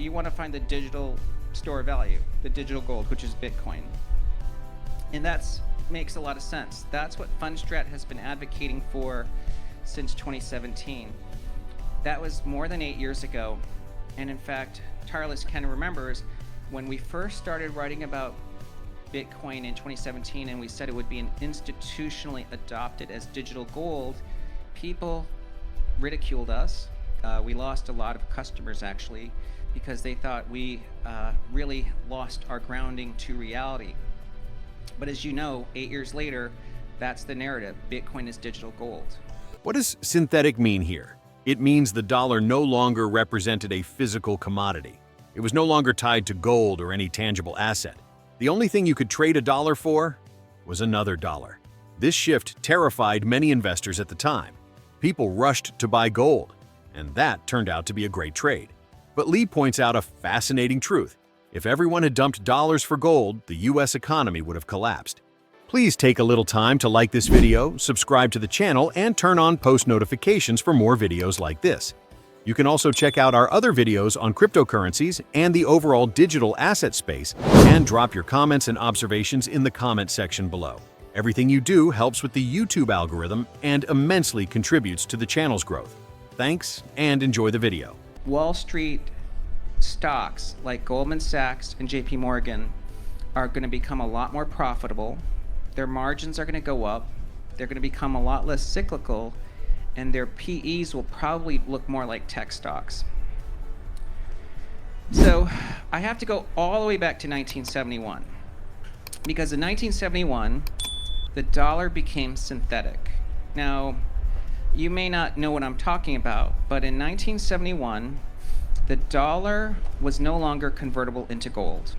you want to find the digital store of value, the digital gold, which is Bitcoin. And that makes a lot of sense. That's what Fundstrat has been advocating for since 2017. That was more than 8 years ago. And in fact, Tireless Ken remembers when we first started writing about Bitcoin in 2017 and we said it would be institutionally adopted as digital gold, people ridiculed us. We lost a lot of customers actually because they thought we really lost our grounding to reality. But as you know, 8 years later, that's the narrative. Bitcoin is digital gold. What does synthetic mean here? It means the dollar no longer represented a physical commodity. It was no longer tied to gold or any tangible asset. The only thing you could trade a dollar for was another dollar. This shift terrified many investors at the time. People rushed to buy gold, and that turned out to be a great trade. But Lee points out a fascinating truth. If everyone had dumped dollars for gold, the US economy would have collapsed. Please take a little time to like this video, subscribe to the channel, and turn on post notifications for more videos like this. You can also check out our other videos on cryptocurrencies and the overall digital asset space, and drop your comments and observations in the comment section below. Everything you do helps with the YouTube algorithm and immensely contributes to the channel's growth. Thanks, and enjoy the video. Wall Street stocks like Goldman Sachs and JPMorgan are going to become a lot more profitable. Their margins are going to go up. They're going to become a lot less cyclical, and their PEs will probably look more like tech stocks. So I have to go all the way back to 1971, because in 1971, the dollar became synthetic. Now, you may not know what I'm talking about, but in 1971, the dollar was no longer convertible into gold,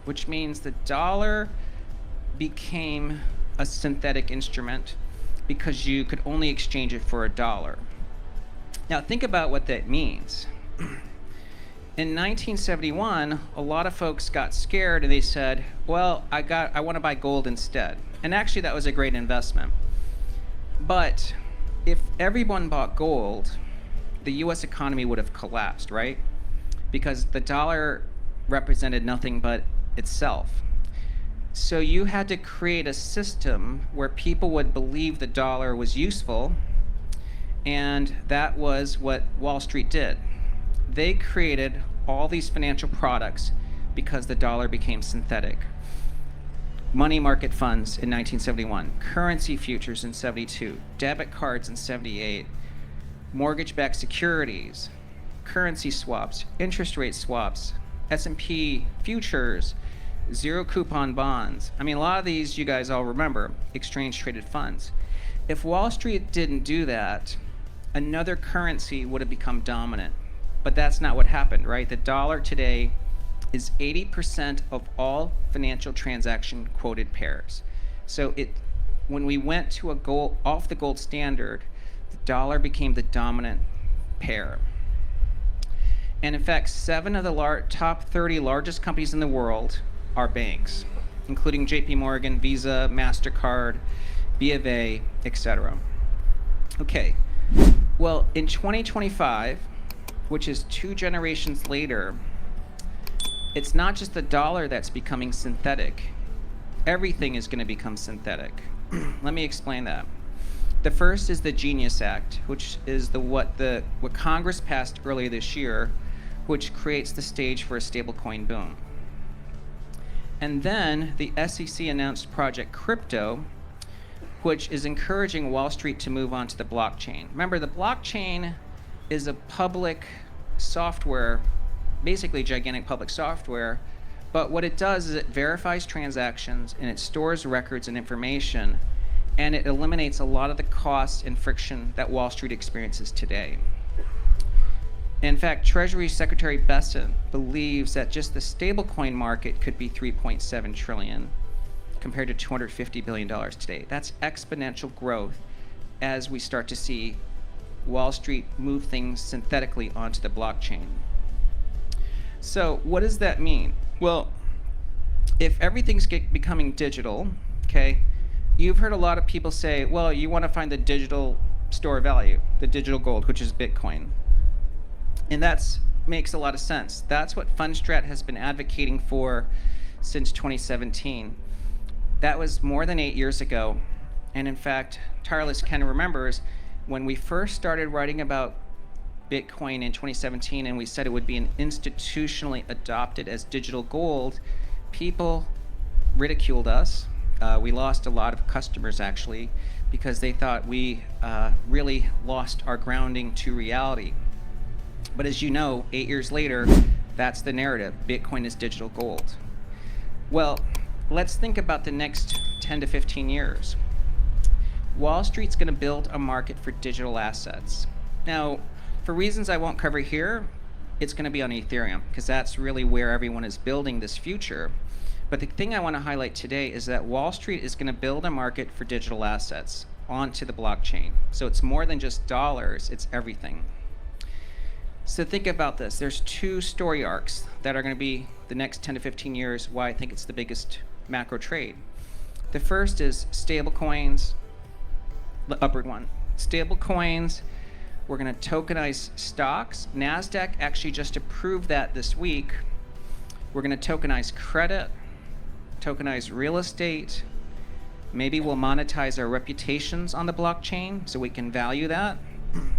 which means the dollar became a synthetic instrument because you could only exchange it for a dollar. Now think about what that means. In 1971, a lot of folks got scared and they said, well, I want to buy gold instead. And actually that was a great investment. But if everyone bought gold, the US economy would have collapsed, right? Because the dollar represented nothing but itself. So you had to create a system where people would believe the dollar was useful, and that was what Wall Street did. They created all these financial products because the dollar became synthetic. Money market funds in 1971, currency futures in 72, debit cards in 78, mortgage-backed securities, currency swaps, interest rate swaps, S&P futures, zero coupon bonds. I mean, a lot of these you guys all remember, exchange traded funds. If Wall Street didn't do that, another currency would have become dominant. But that's not what happened, right? The dollar today is 80% of all financial transaction quoted pairs. So when we went to a gold, off the gold standard, the dollar became the dominant pair. And in fact, 7 of the top 30 largest companies in the world are banks, including JPMorgan, Visa, MasterCard, B of A, etc. Okay, well, in 2025, which is 2 generations later, it's not just the dollar that's becoming synthetic. Everything is going to become synthetic. Let me explain that. The first is the Genius Act, which is what Congress passed earlier this year, which creates the stage for a stablecoin boom. And then the SEC announced Project Crypto, which is encouraging Wall Street to move on to the blockchain. Remember, the blockchain is a public software, basically gigantic public software, but what it does is it verifies transactions and it stores records and information, and it eliminates a lot of the cost and friction that Wall Street experiences today. In fact, Treasury Secretary Besant believes that just the stablecoin market could be $3.7 trillion compared to $250 billion today. That's exponential growth as we start to see Wall Street move things synthetically onto the blockchain. So what does that mean? Well, if everything's becoming digital, okay, you've heard a lot of people say, well, you want to find the digital store of value, the digital gold, which is Bitcoin. And that's makes a lot of sense. That's what Fundstrat has been advocating for since 2017. That was more than 8 years ago. And in fact, Tireless Ken remembers when we first started writing about Bitcoin in 2017 and we said it would be institutionally adopted as digital gold, people ridiculed us. We lost a lot of customers actually because they thought we really lost our grounding to reality. But as you know, 8 years later, that's the narrative. Bitcoin is digital gold. Well, let's think about the next 10 to 15 years. Wall Street's going to build a market for digital assets. Now, for reasons I won't cover here, it's going to be on Ethereum because that's really where everyone is building this future. But the thing I want to highlight today is that Wall Street is going to build a market for digital assets onto the blockchain. So it's more than just dollars, it's everything. So think about this. There's two story arcs that are going to be the next 10 to 15 years why I think it's the biggest macro trade. The first is stablecoins, the upward one. Stablecoins, we're going to tokenize stocks. NASDAQ actually just approved that this week. We're going to tokenize credit, tokenize real estate. Maybe we'll monetize our reputations on the blockchain so we can value that.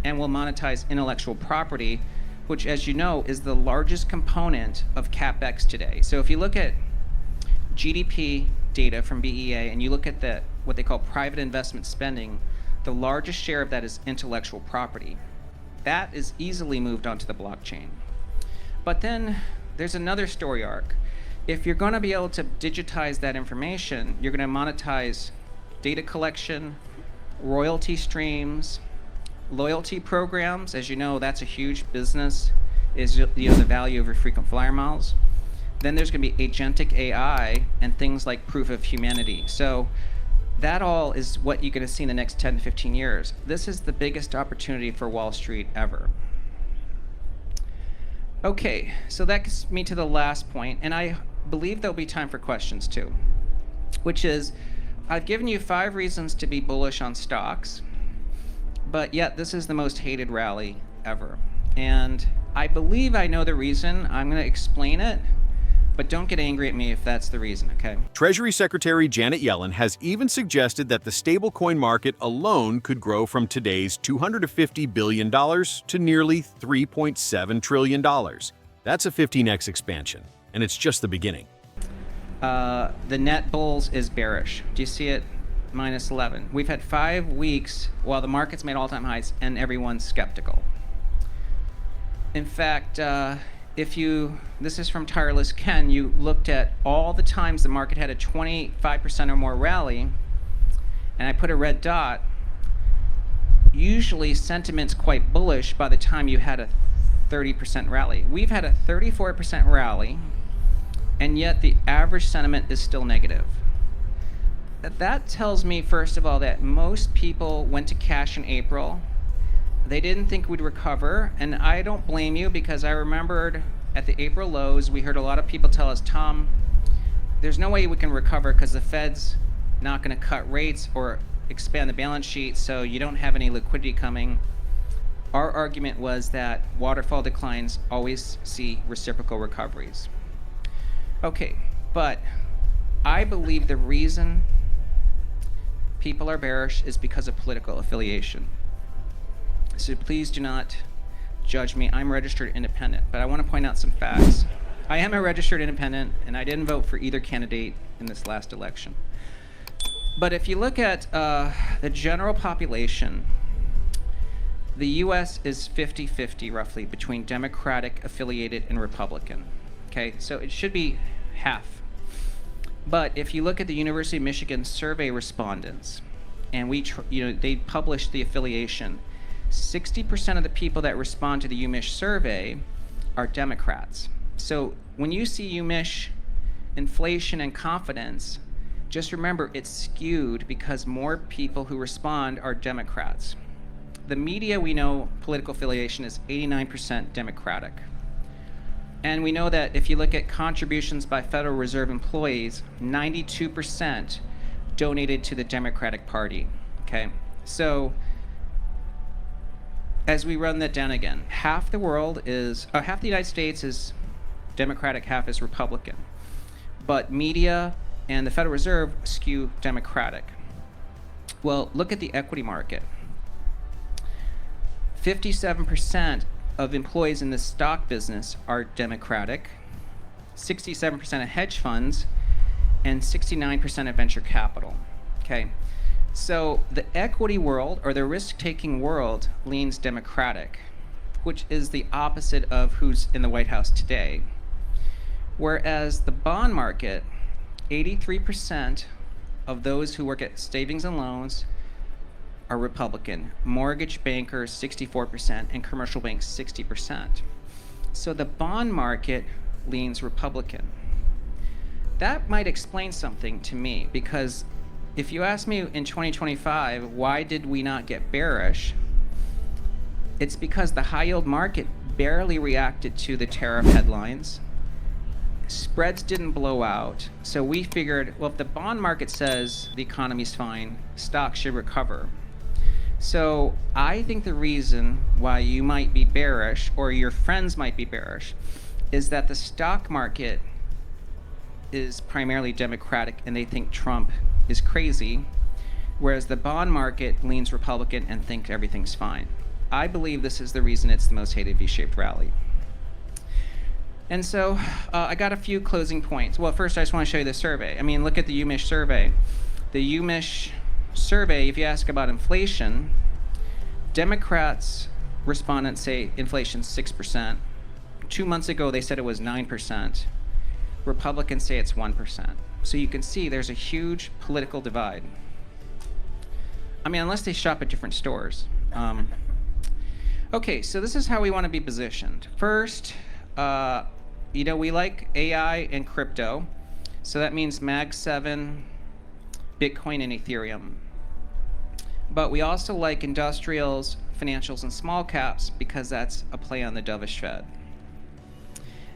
And we'll monetize intellectual property, which, as you know, is the largest component of CapEx today. So if you look at GDP data from BEA and you look at what they call private investment spending, the largest share of that is intellectual property. That is easily moved onto the blockchain. But then there's another story arc. If you're going to be able to digitize that information, you're going to monetize data collection, royalty streams, loyalty programs. As you know, that's a huge business, is the value of your frequent flyer miles. Then there's going to be agentic AI and things like proof of humanity. So that all is what you're going to see in the next 10 to 15 years. This is the biggest opportunity for Wall Street ever. Okay, so that gets me to the last point, and I believe there'll be time for questions too, which is I've given you 5 reasons to be bullish on stocks, but yet this is the most hated rally ever. And I believe I know the reason. I'm going to explain it, but don't get angry at me if that's the reason, okay? Treasury Secretary Janet Yellen has even suggested that the stablecoin market alone could grow from today's $250 billion to nearly $3.7 trillion. That's a 15x expansion, and it's just the beginning. The net bulls is bearish. Do you see it? Minus 11. We've had 5 weeks while the market's made all-time highs and everyone's skeptical. In fact, this is from Tireless Ken, you looked at all the times the market had a 25% or more rally, and I put a red dot, usually sentiment's quite bullish by the time you had a 30% rally. We've had a 34% rally, and yet the average sentiment is still negative. That tells me, first of all, that most people went to cash in April. They didn't think we'd recover, and I don't blame you because I remembered at the April lows, we heard a lot of people tell us, Tom, there's no way we can recover because the Fed's not going to cut rates or expand the balance sheet, so you don't have any liquidity coming. Our argument was that waterfall declines always see reciprocal recoveries. Okay, but I believe the reason people are bearish is because of political affiliation. So please do not judge me. I'm registered independent, but I want to point out some facts. I am a registered independent, and I didn't vote for either candidate in this last election. But if you look at the general population, the US is 50-50 roughly between Democratic affiliated and Republican. Okay, so it should be half. But if you look at the University of Michigan survey respondents, and they published the affiliation, 60% of the people that respond to the UMich survey are Democrats. So when you see UMich inflation and confidence, just remember it's skewed because more people who respond are Democrats. The media, we know political affiliation is 89% Democratic. And we know that if you look at contributions by Federal Reserve employees, 92% donated to the Democratic Party. Okay, so as we run that down again, half the United States is Democratic, half is Republican. But media and the Federal Reserve skew Democratic. Well, look at the equity market. 57% of employees in the stock business are Democratic, 67% of hedge funds, and 69% of venture capital. Okay, so the equity world, or the risk-taking world, leans Democratic, which is the opposite of who's in the White House today. Whereas the bond market, 83% of those who work at savings and loans are Republican. Mortgage bankers, 64%, and commercial banks, 60%. So the bond market leans Republican. That might explain something to me, because if you ask me in 2025, why did we not get bearish? It's because the high yield market barely reacted to the tariff headlines. Spreads didn't blow out. So we figured, well, if the bond market says the economy's fine, stocks should recover. So I think the reason why you might be bearish, or your friends might be bearish, is that the stock market is primarily Democratic and they think Trump is crazy, whereas the bond market leans Republican and thinks everything's fine. I believe this is the reason it's the most hated V-shaped rally. And so I got a few closing points. Well, first I just want to show you the survey. I mean, look at the UMich survey. The UMich survey, if you ask about inflation, Democrats respondents say inflation's 6%. 2 months ago, they said it was 9%. Republicans say it's 1%. So you can see there's a huge political divide. I mean, unless they shop at different stores. Okay, so this is how we want to be positioned. First, we like AI and crypto. So that means Mag 7, Bitcoin, and Ethereum. But we also like industrials, financials, and small caps because that's a play on the dovish Fed.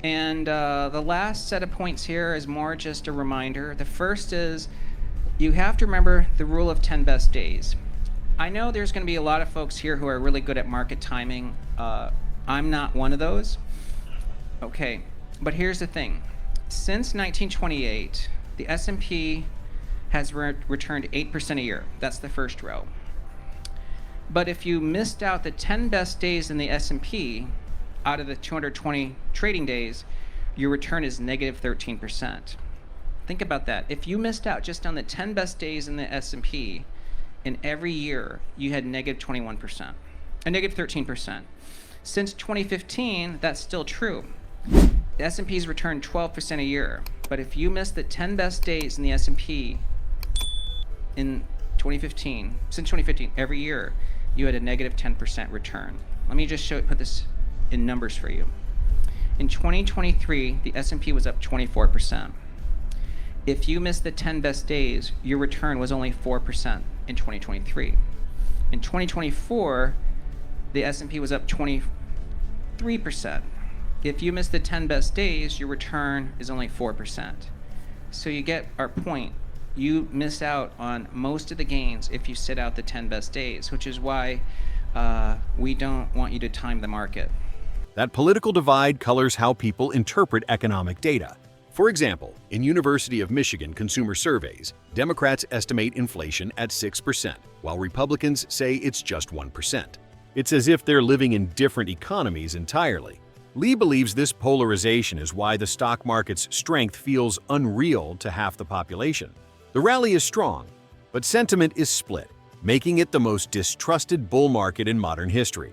And the last set of points here is more just a reminder. The first is you have to remember the rule of 10 best days. I know there's going to be a lot of folks here who are really good at market timing. I'm not one of those. Okay, but here's the thing. Since 1928, the S&P has returned 8% a year. That's the first row. But if you missed out the 10 best days in the S&P, out of the 220 trading days, your return is negative 13%. Think about that. If you missed out just on the 10 best days in the S&P, in every year, you had negative 21%, negative 13%. Since 2015, that's still true. The S&P's returned 12% a year. But if you missed the 10 best days in the S&P in 2015, since 2015, every year, you had a negative 10% return. Let me just put this in numbers for you. In 2023, the S&P was up 24%. If you missed the 10 best days, your return was only 4% in 2023. In 2024, the S&P was up 23%. If you miss the 10 best days, your return is only 4%. So you get our point. You miss out on most of the gains if you sit out the 10 best days, which is why we don't want you to time the market. That political divide colors how people interpret economic data. For example, in University of Michigan consumer surveys, Democrats estimate inflation at 6%, while Republicans say it's just 1%. It's as if they're living in different economies entirely. Lee believes this polarization is why the stock market's strength feels unreal to half the population. The rally is strong, but sentiment is split, making it the most distrusted bull market in modern history.